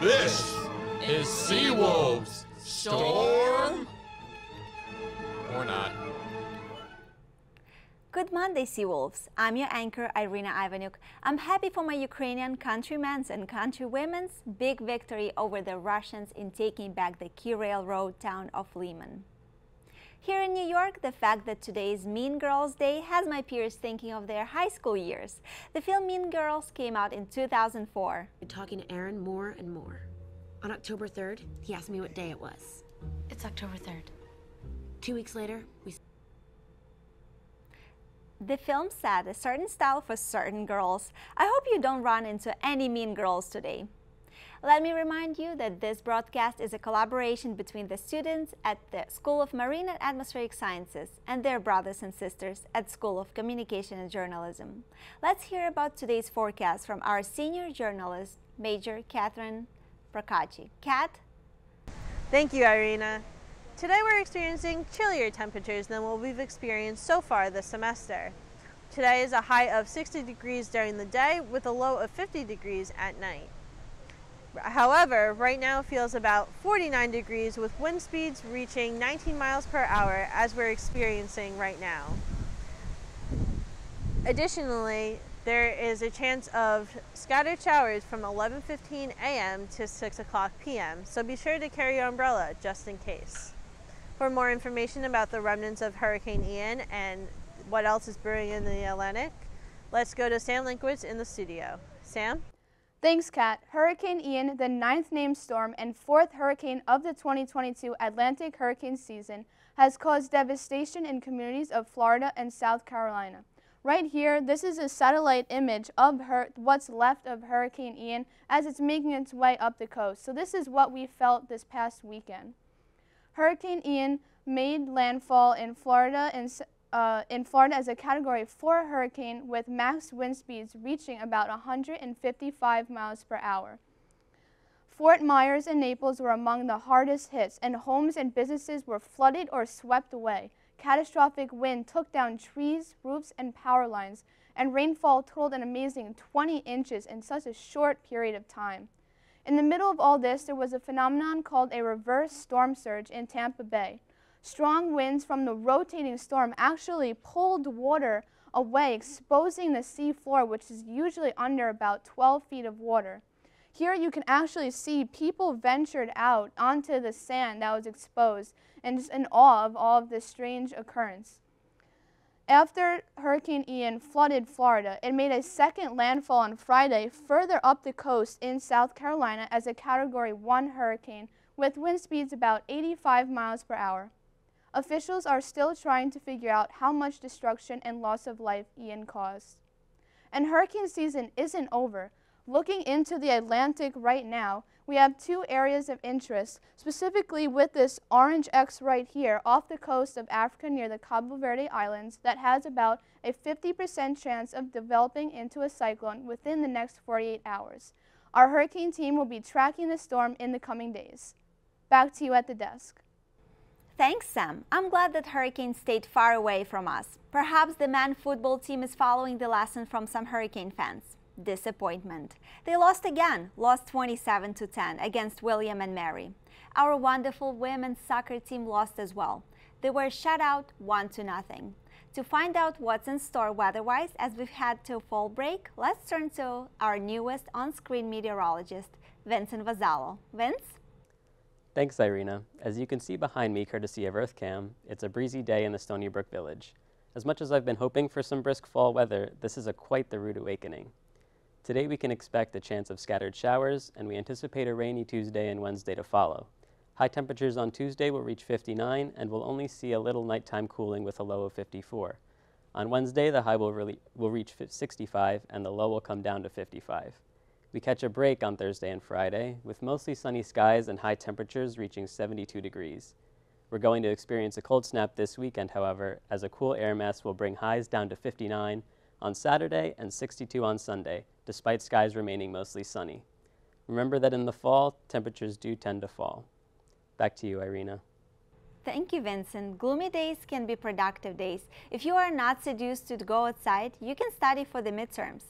This is Seawolves. Storm? Or not. Good Monday, Seawolves. I'm your anchor, Irina Ivanuk. I'm happy for my Ukrainian countrymen's and countrywomen's big victory over the Russians in taking back the key railroad town of Liman. Here in New York, the fact that today is Mean Girls Day has my peers thinking of their high school years. The film Mean Girls came out in 2004. I've been talking to Aaron more and more. On October 3rd, he asked me what day it was. It's October 3rd. 2 weeks later, The film set a certain style for certain girls. I hope you don't run into any mean girls today. Let me remind you that this broadcast is a collaboration between the students at the School of Marine and Atmospheric Sciences and their brothers and sisters at School of Communication and Journalism. Let's hear about today's forecast from our senior journalist, Major Catherine Procacci. Kat? Thank you, Irina. Today we're experiencing chillier temperatures than what we've experienced so far this semester. Today is a high of 60 degrees during the day with a low of 50 degrees at night. However, right now it feels about 49 degrees with wind speeds reaching 19 miles per hour as we're experiencing right now. Additionally, there is a chance of scattered showers from 11:15 a.m. to 6 o'clock p.m., so be sure to carry your umbrella just in case. For more information about the remnants of Hurricane Ian and what else is brewing in the Atlantic, let's go to Sam Linkwitz in the studio. Sam? Thanks, Kat. Hurricane Ian, the 9th named storm and 4th hurricane of the 2022 Atlantic hurricane season, has caused devastation in communities of Florida and South Carolina. Right here, this is a satellite image of what's left of Hurricane Ian as it's making its way up the coast. So this is what we felt this past weekend. Hurricane Ian made landfall in Florida as a Category 4 hurricane with max wind speeds reaching about 155 miles per hour. Fort Myers and Naples were among the hardest hits, and homes and businesses were flooded or swept away. Catastrophic wind took down trees, roofs, and power lines, and rainfall totaled an amazing 20 inches in such a short period of time. In the middle of all this, there was a phenomenon called a reverse storm surge in Tampa Bay. Strong winds from the rotating storm actually pulled water away, exposing the sea floor, which is usually under about 12 feet of water. Here you can actually see people ventured out onto the sand that was exposed and just in awe of all of this strange occurrence. After Hurricane Ian flooded Florida, it made a second landfall on Friday further up the coast in South Carolina as a Category 1 hurricane with wind speeds about 85 miles per hour. Officials are still trying to figure out how much destruction and loss of life Ian caused. And hurricane season isn't over. Looking into the Atlantic right now, we have two areas of interest, specifically with this orange X right here off the coast of Africa near the Cabo Verde Islands that has about a 50% chance of developing into a cyclone within the next 48 hours. Our hurricane team will be tracking the storm in the coming days. Back to you at the desk. Thanks, Sam. I'm glad that hurricane stayed far away from us. Perhaps the men's football team is following the lesson from some hurricane fans. Disappointment. They lost again, lost 27-10 against William and Mary. Our wonderful women's soccer team lost as well. They were shut out 1-0. To find out what's in store weather-wise as we've had to fall break, let's turn to our newest on-screen meteorologist, Vincent Vasallo. Vince? Thanks, Irina. As you can see behind me, courtesy of Earthcam, it's a breezy day in the Stony Brook village. As much as I've been hoping for some brisk fall weather, this is quite the rude awakening. Today we can expect a chance of scattered showers, and we anticipate a rainy Tuesday and Wednesday to follow. High temperatures on Tuesday will reach 59, and we'll only see a little nighttime cooling with a low of 54. On Wednesday, the high will reach 65, and the low will come down to 55. We catch a break on Thursday and Friday, with mostly sunny skies and high temperatures reaching 72 degrees. We're going to experience a cold snap this weekend, however, as a cool air mass will bring highs down to 59 on Saturday and 62 on Sunday, despite skies remaining mostly sunny. Remember that in the fall, temperatures do tend to fall. Back to you, Irina. Thank you, Vincent. Gloomy days can be productive days. If you are not seduced to go outside, you can study for the midterms.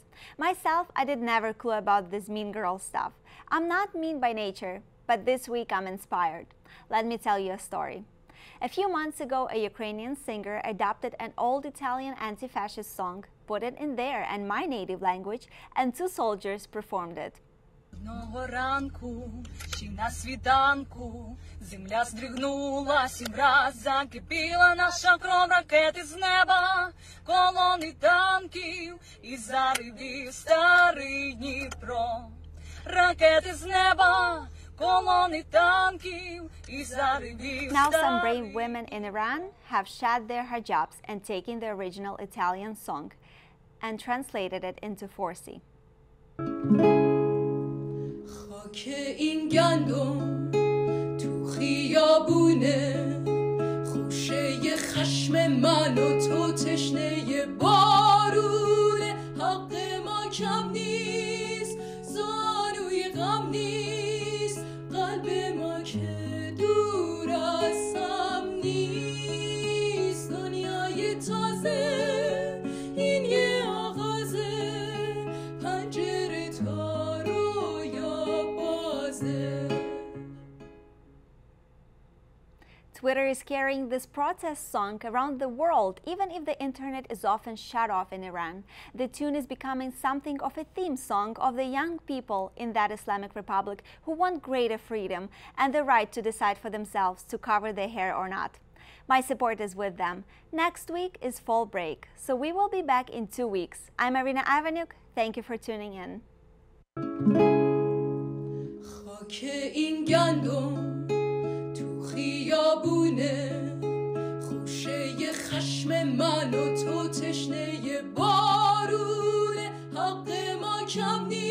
Myself, I did never clue about this mean girl stuff. I'm not mean by nature, but this week I'm inspired. Let me tell you a story. A few months ago, a Ukrainian singer adopted an old Italian anti-fascist song, put it in their and my native language, and 2 soldiers performed it. Одного ранку, ще на світанку, земля здригнулась і враз закипіла наша кров, ракети з неба, колони танків і заривів старий Дніпро. Ракети з неба, колони танків і заривів Now some старий. brave women in Iran have shed their hijabs and taken the original Italian song and translated it into Farsi. خاک این گندم تو خیابونه خوشه خشم من و تو تشنه بارونه حق ما کم نیست زانوی غم نیست قلب ما که دور از هم نیست دنیای تازه این یه آغازه پنجره تا رویا بازه. Twitter is carrying this protest song around the world, even if the internet is often shut off in Iran. The tune is becoming something of a theme song of the young people in that Islamic Republic who want greater freedom and the right to decide for themselves to cover their hair or not. My support is with them. Next week is fall break, so we will be back in 2 weeks. I'm Irina Ivanuk. Thank you for tuning in. خاک این گندم تو خیابونه خوشه خشم من و تو تشنه بارونه حق ما کم نیست